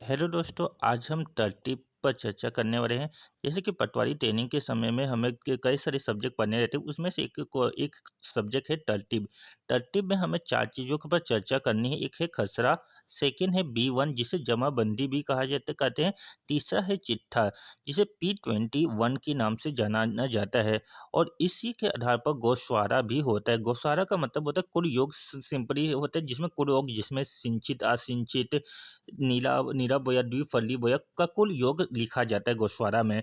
Hello दोस्तों, आज हम तरतीब पर चर्चा करने वाले हैं। जैसे कि पटवारी ट्रेनिंग के समय में हमें कई सारे सब्जेक्ट पढ़ने रहते हैं, उसमें से एक सब्जेक्ट है तरतीब। तरतीब में हमें चार चीज़ों के ऊपर चर्चा करनी है। एक है खसरा, सेकंड है B1 जिसे जमाबंदी भी कहा जाता कहते हैं। तीसरा है चिट्ठा जिसे P21 के नाम से जाना जाता है। और इसी के आधार पर गोशवारा भी होता है। गोशवारा का मतलब होता है कुल योग, सिंपली होता है जिसमें कुल योग, जिसमें सिंचित असिंचित नीला नीरव बोया द्विफली बोया का कुल योग लिखा जाता है गोशवारा में।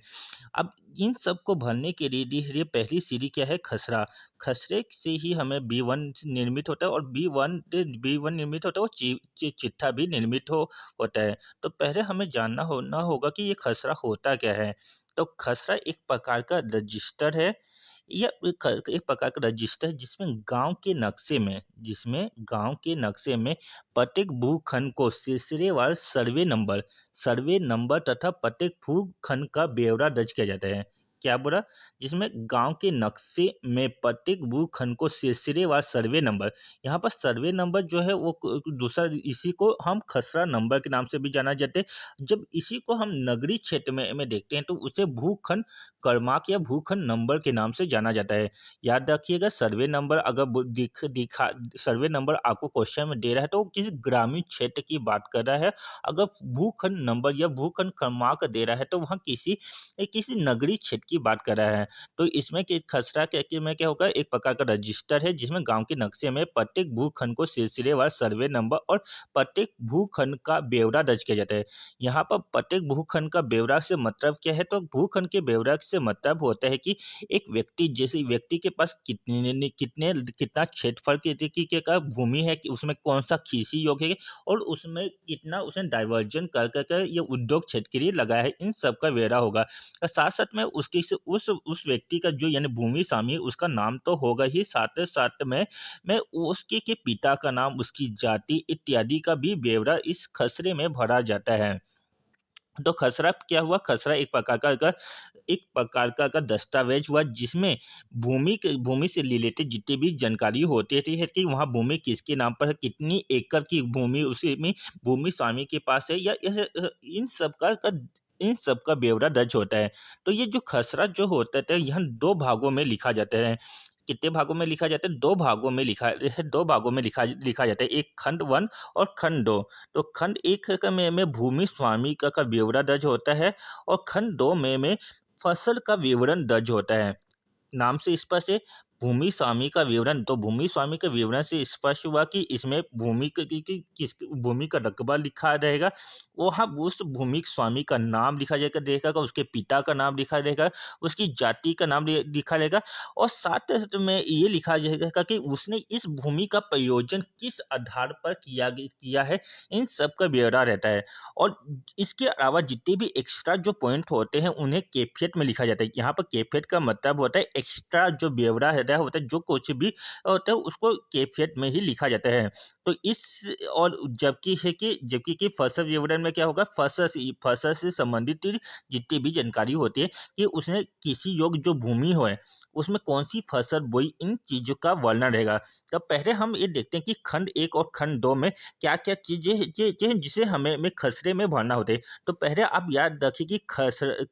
अब इन सब को भरने के लिए पहली सीढ़ी क्या है? खसरा। खसरे से ही हमें बी वन निर्मित होता है, और बी वन निर्मित होता है, और चिट्ठा भी निर्मित होता है। तो पहले हमें जानना होगा कि ये खसरा होता क्या है। तो खसरा एक प्रकार का रजिस्टर है। यह एक प्रकार का रजिस्टर है जिसमें गांव के नक्शे में प्रत्येक भूखंड को सिलसिलेवार सर्वे नंबर तथा प्रत्येक भूखंड का ब्यौरा दर्ज किया जाता है। क्या बोला? जिसमें गांव के नक्शे में प्रत्येक भूखंड को सिलसिलेवार सर्वे नंबर, यहाँ पर सर्वे नंबर जो है वो दूसरा, इसी को हम खसरा नंबर के नाम से भी जाना जाते हैं। जब इसी को हम नगरीय क्षेत्र में देखते हैं तो उसे भूखंड क्रमांक या भूखंड नंबर के नाम से जाना जाता है। याद रखिएगा, सर्वे नंबर अगर सर्वे नंबर आपको क्वेश्चन में दे रहा है तो वो किसी ग्रामीण क्षेत्र की बात कर रहा है। अगर भूखंड नंबर या भूखंड क्रमांक दे रहा है तो वहाँ किसी नगरीय क्षेत्र की बात कर रहा है। तो इसमें खसरा में क्या होगा? एक प्रकार का रजिस्टर है जिसमें गांव के नक्शे में प्रत्येक भूखंड को सिलसिलेवार सर्वे नंबर और प्रत्येक भूखंड का ब्यौरा दर्ज किया जाता है। यहाँ पर प्रत्येक भूखंड का ब्यौरा से मतलब क्या है? तो भूखंड के ब्यौरा से मतलब होता है कि एक व्यक्ति, जैसे व्यक्ति के पास कितना क्षेत्रफल का भूमि है, कि उसमें कौन सा कृषि योग्य है, और उसमें कितना उसने डाइवर्जन कर ये उद्योग क्षेत्र के लिए लगाया है, इन सब का ब्यौरा होगा। और साथ साथ में उसकी से उस व्यक्ति का जो यानी भूमि स्वामी, उसका नाम तो होगा ही, साथ साथ में उसके के पिता का नाम, उसकी जाति इत्यादि का भी ब्यौरा इस खसरे में भरा जाता है। तो खसरा क्या हुआ? खसरा एक प्रकार का दस्तावेज हुआ जिसमें भूमि से रिलेटेड जितनी भी जानकारी होती थी है कि वहाँ भूमि किसके नाम पर है, कितनी एकड़ की भूमि उसी में भूमि स्वामी के पास है, या इन सब का ब्यौरा दर्ज होता है। तो ये जो खसरा जो होता है यहाँ दो भागों में लिखा जाता है। कितने भागों में लिखा जाता है? दो भागों में लिखा लिखा जाता है। एक खंड 1 और खंड 2। तो खंड 1 में भूमि स्वामी का ब्यौरा दर्ज होता है, और खंड 2 में फसल का विवरण दर्ज होता है। नाम से स्पष्ट है, भूमि स्वामी का विवरण। तो भूमि स्वामी के विवरण से स्पष्ट हुआ कि इसमें भूमि किस भूमि का रकबा लिखा रहेगा। वहाँ उस भूमि स्वामी का नाम लिखा जाएगा, देखा उसके पिता का नाम लिखा रहेगा, उसकी जाति का नाम लिखा रहेगा, और साथ साथ में ये लिखा जाएगा कि उसने इस भूमि का प्रयोजन किस आधार पर किया है। इन सब का ब्यौरा रहता है। और इसके अलावा जितने भी एक्स्ट्रा जो पॉइंट होते हैं उन्हें कैफियत में लिखा जाता है। यहाँ पर कैफियत का मतलब होता है एक्स्ट्रा जो ब्यौरा रहता है, जो कुछ भी होता है उसको कैफियत में ही लिखा जाता है। तो इस और जबकि कि फसल विवरण में क्या होगा? फसल से संबंधित जितनी भी जानकारी होती है कि उसने कृषि योग्य जो भूमि हो है उसमें कौन सी फसल बोई, इन चीजों का वर्णन रहेगा। तो पहले हम ये देखते हैं कि खंड 1 और खंड 2 में क्या-क्या चीज़ें हैं जिसे हमें खसरे में भरना होता है। तो पहले आप याद रखिए कि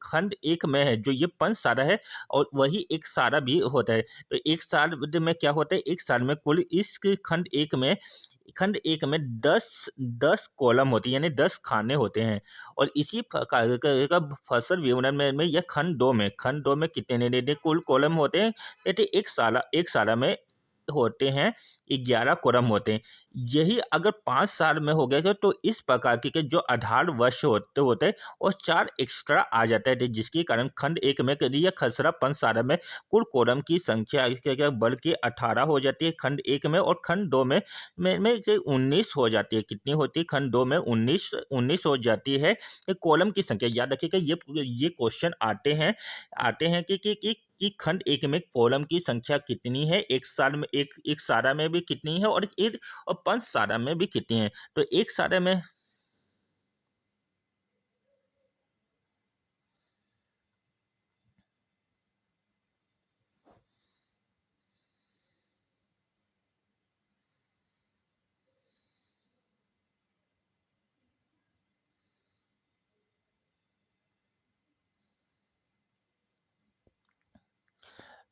खंड 1 में है जो ये पंचसारा है, और वही एक सारा भी होता है। तो एक साल में क्या होता है? एक साल में कुल इस खंड 1 में 10 कॉलम होती है, यानी 10 खाने होते हैं। और इसी प्रकार का फसल विवरण में यह खंड 2 में कितने कुल कॉलम होते हैं? कहते एक साला में होते हैं 11 कॉलम होते हैं। यही अगर 5 साल में हो गए तो इस प्रकार के जो आधार वर्ष होते हैं और 4 एक्स्ट्रा आ जाता है, तो जिसके कारण खंड 1 में यह खसरा 5 साल में कुल कॉलम की संख्या क्या बढ़ के 18 हो जाती है खंड 1 में, और खंड 2 में से 19 हो जाती है। कितनी होती है? खंड 2 में 19 हो जाती है कॉलम की संख्या। याद रखिएगा, ये क्वेश्चन आते हैं कि खंड 1 में कॉलम की संख्या कितनी है, एक साल में एक सारा में भी कितनी है, और पंच सारा में भी कितनी है। तो एक सारा में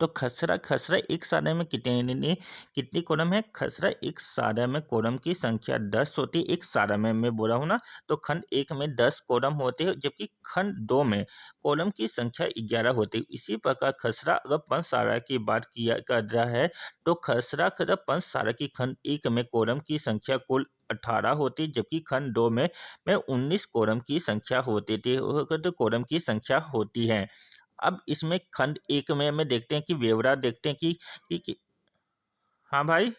तो खसरा खसरा एक सारे में कितनी कॉलम है? खसरा एक सारे में कॉलम की संख्या 10 होती है। एक सारे में मैं बोला हूँ ना, तो खंड एक में 10 कॉलम होते हैं, जबकि खंड दो में कॉलम की संख्या 11 होती है। इसी प्रकार खसरा अगर पंचसारा की बात किया कर रहा है, तो खसरा खसरा पंचसारा की खंड एक में कॉलम की संख्या कुल 18 होती, जबकि खंड दो में 19 कॉलम की संख्या होती थी, तो कॉलम की संख्या होती है। अब इसमें खंड एक में देखते हैं कि ब्यौरा देखते हैं कि हाँ भाई।